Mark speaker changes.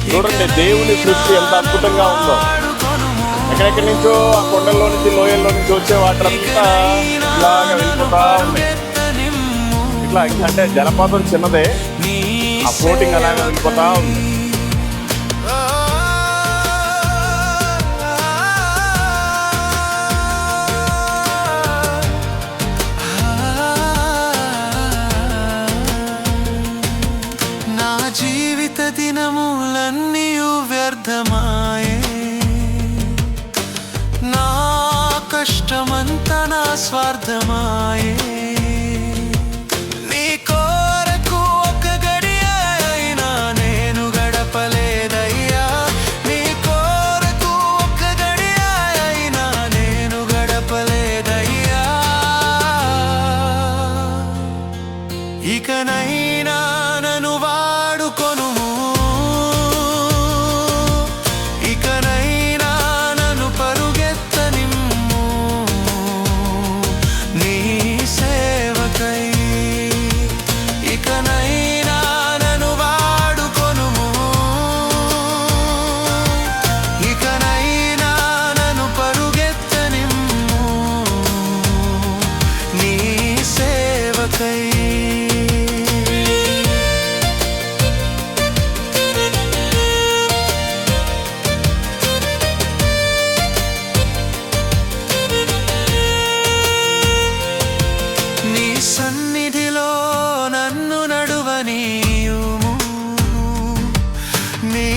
Speaker 1: చూడండి దేవుని సృష్టి ఎంత అద్భుతంగా ఉందో. ఎక్కడెక్కడి నుంచో ఆ కొండల్లో నుంచి లోయల్లో నుంచి వచ్చే వాటర్ అంతా ఇలాగా వెళ్ళిపోతా ఉన్నాయి. ఇట్లా అంటే జలపాతం చిన్నదే, ఆ ఫ్లోటింగ్ అలాగే వెళ్ళిపోతా ఉంది.
Speaker 2: జీవిత దినములన్నీయు వ్యర్థమాయే, నా కష్టమంతా నా స్వార్థమాయే. నీ కొరకు ఒక గడియ అయినా నేను గడపలేదయ్యా, నీ కొరకు ఒక గడియ అయినా నేను గడపలేదయ్యా. ఇకనైనా నన్ను వాడుకొనుము, ఇకనైనా నన్ను పరుగెత్తనిమ్ము నీ సేవకై. ఇకనైనా నన్ను వాడుకొనుము, ఇకనైనా నన్ను పరుగెత్తనిమ్ము నీ సేవకై. సన్నిధిలో నన్ను నడువనీయుము, నీ